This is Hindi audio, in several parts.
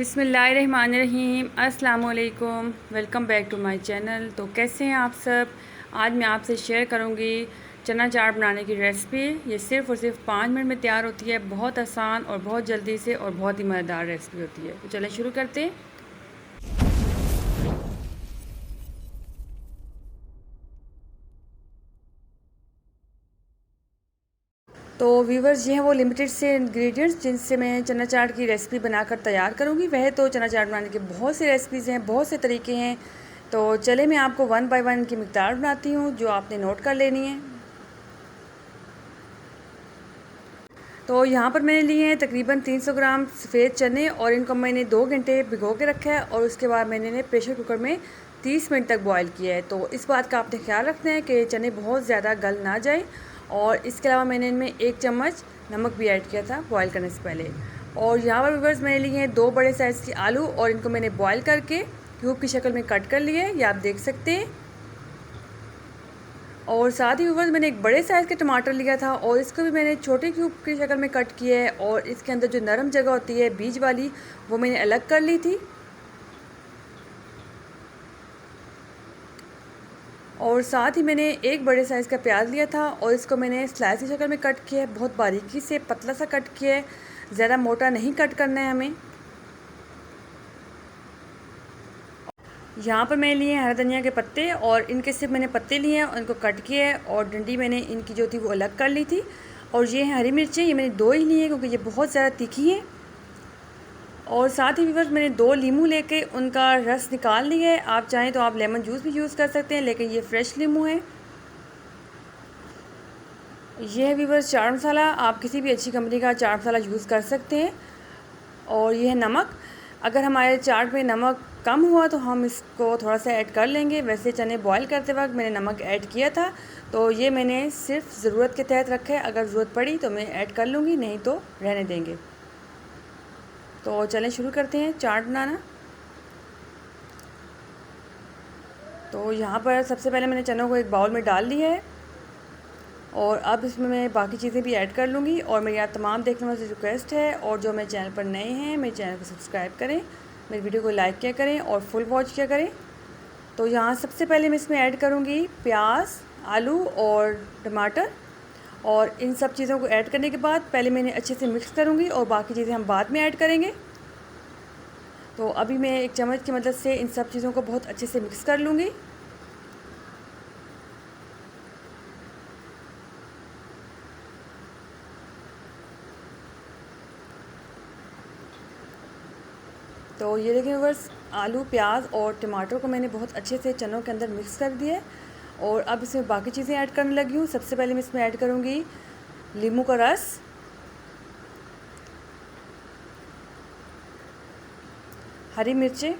बिस्मिल्लाहिर्रहमानिर्रहीम। अस्सलाम वालेकुम। Welcome back to my channel. तो कैसे हैं आप सब। आज मैं आपसे शेयर करूंगी चना चाट बनाने की रेसिपी। ये सिर्फ़ और सिर्फ 5 मिनट में तैयार होती है। बहुत आसान और बहुत जल्दी से और बहुत ही मज़ेदार रेसिपी होती है। तो चलें शुरू करते हैं। तो व्यूवर्स, ये हैं वो लिमिटेड से इंग्रेडिएंट्स जिनसे मैं चना चाट की रेसिपी बनाकर तैयार करूँगी। वह तो चना चाट बनाने के बहुत से रेसिपीज़ हैं, बहुत से तरीके हैं। तो चले मैं आपको वन बाय वन की मिक़दार बनाती हूँ जो आपने नोट कर लेनी है। तो यहाँ पर मैंने लिए हैं तकरीबन 300 ग्राम सफ़ेद चने और इनको मैंने 2 घंटे भिगो के रखा है और उसके बाद मैंने इन्हें प्रेशर कुकर में 30 मिनट तक बॉईल किया है। तो इस बात का आपने ख्याल रखना है कि चने बहुत ज़्यादा गल ना जाए। और इसके अलावा मैंने इनमें 1 चम्मच नमक भी ऐड किया था बॉईल करने से पहले। और यहाँ पर व्यूअर्स मैंने लिए हैं 2 बड़े साइज़ के आलू और इनको मैंने बॉयल करके क्यूब की शक्ल में कट कर लिया है, ये आप देख सकते हैं। और साथ ही व्यूअर्स मैंने एक बड़े साइज़ के टमाटर लिया था और इसको भी मैंने छोटे क्यूब की शक्ल में कट किया है। और इसके अंदर जो नरम जगह होती है बीज वाली, वो मैंने अलग कर ली थी। और साथ ही मैंने एक बड़े साइज़ का प्याज लिया था और इसको मैंने स्लाइस की शक्ल में कट किया है, बहुत बारीकी से पतला सा कट किया है, ज़्यादा मोटा नहीं कट करना है हमें। यहाँ पर मैंने लिए हैं हरा धनिया के पत्ते और इनके सिर्फ मैंने पत्ते लिए हैं और इनको कट किया है और डंडी मैंने इनकी जो थी वो अलग कर ली थी। और ये हैं हरी मिर्चें, ये मैंने 2 ही ली हैं क्योंकि ये बहुत ज़्यादा तीखी हैं। और साथ ही व्यूअर्स मैंने 2 नींबू लेके उनका रस निकाल लिया है। आप चाहें तो आप लेमन जूस भी यूज़ कर सकते हैं, लेकिन ये फ्रेश नींबू है। ये है व्यूअर्स चाट मसाला, आप किसी भी अच्छी कंपनी का चाट मसाला यूज़ कर सकते हैं। और ये है नमक। अगर हमारे चाट में नमक कम हुआ तो हम इसको थोड़ा सा ऐड कर लेंगे। वैसे चने बॉईल करते वक्त मैंने नमक ऐड किया था, तो ये मैंने सिर्फ ज़रूरत के तहत रखा है। अगर ज़रूरत पड़ी तो मैं ऐड कर लूँगी, नहीं तो रहने देंगे। तो चलें शुरू करते हैं चाट बनाना। तो यहाँ पर सबसे पहले मैंने चनों को एक बाउल में डाल लिया है और अब इसमें मैं बाकी चीज़ें भी ऐड कर लूँगी। और मेरी आप तमाम देखने वालों से रिक्वेस्ट है, और जो मेरे चैनल पर नए हैं मेरे चैनल को सब्सक्राइब करें, मेरी वीडियो को लाइक किया करें और फुल वॉच किया करें। तो यहाँ सबसे पहले मैं इसमें ऐड करूँगी प्याज, आलू और टमाटर। और इन सब चीज़ों को ऐड करने के बाद पहले मैंने अच्छे से मिक्स करूँगी और बाकी चीज़ें हम बाद में ऐड करेंगे। तो अभी मैं एक चम्मच की मदद से इन सब चीज़ों को बहुत अच्छे से मिक्स कर लूँगी। तो ये देखिए व्यूअर्स, आलू, प्याज और टमाटर को मैंने बहुत अच्छे से चनों के अंदर मिक्स कर दिया है। और अब इसमें बाकी चीज़ें ऐड करने लगी हूँ। सबसे पहले मैं इसमें ऐड करूँगी नींबू का रस, हरी मिर्चें,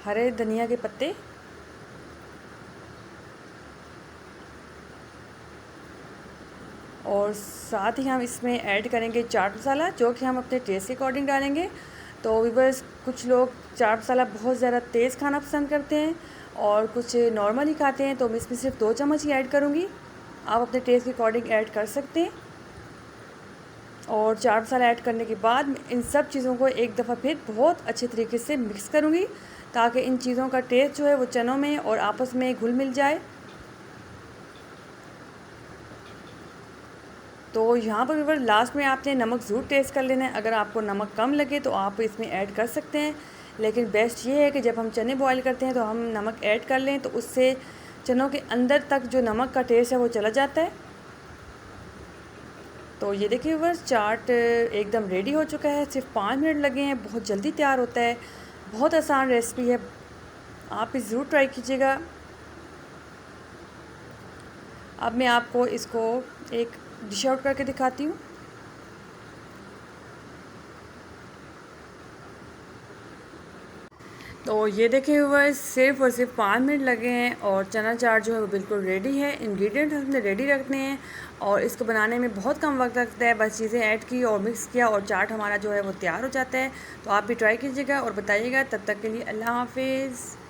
हरे धनिया के पत्ते और साथ ही हम इसमें ऐड करेंगे चाट मसाला, जो कि हम अपने टेस्ट के अकॉर्डिंग डालेंगे। तो व्यूअर्स, कुछ लोग चाट मसाला बहुत ज़्यादा तेज़ खाना पसंद करते हैं और कुछ नॉर्मल ही खाते हैं, तो मैं इसमें सिर्फ 2 चम्मच ही ऐड करूँगी। आप अपने टेस्ट के अकॉर्डिंग ऐड कर सकते हैं। और चाट मसाला ऐड करने के बाद इन सब चीज़ों को एक दफ़ा फिर बहुत अच्छे तरीके से मिक्स करूँगी, ताकि इन चीज़ों का टेस्ट जो है वो चनों में और आपस में घुल मिल जाए। तो यहाँ पर व्यूअर्स लास्ट में आपने नमक ज़रूर टेस्ट कर लेना है। अगर आपको नमक कम लगे तो आप इसमें ऐड कर सकते हैं, लेकिन बेस्ट ये है कि जब हम चने बॉईल करते हैं तो हम नमक ऐड कर लें, तो उससे चनों के अंदर तक जो नमक का टेस्ट है वो चला जाता है। तो ये देखिए व्यूअर्स, चाट एकदम रेडी हो चुका है। सिर्फ 5 मिनट लगे हैं, बहुत जल्दी तैयार होता है, बहुत आसान रेसिपी है, आप इसे ज़रूर ट्राई कीजिएगा। अब मैं आपको इसको एक डिश आउट करके दिखाती हूँ। तो ये देखें व्यूअर्स, सिर्फ और सिर्फ 5 मिनट लगे हैं और चना चाट जो है वो बिल्कुल रेडी है। इंग्रेडिएंट हमने रेडी रखने हैं और इसको बनाने में बहुत कम वक्त लगता है। बस चीज़ें ऐड की और मिक्स किया और चाट हमारा जो है वो तैयार हो जाता है। तो आप भी ट्राई कीजिएगा और बताइएगा। तब तक के लिए अल्लाह हाफिज़।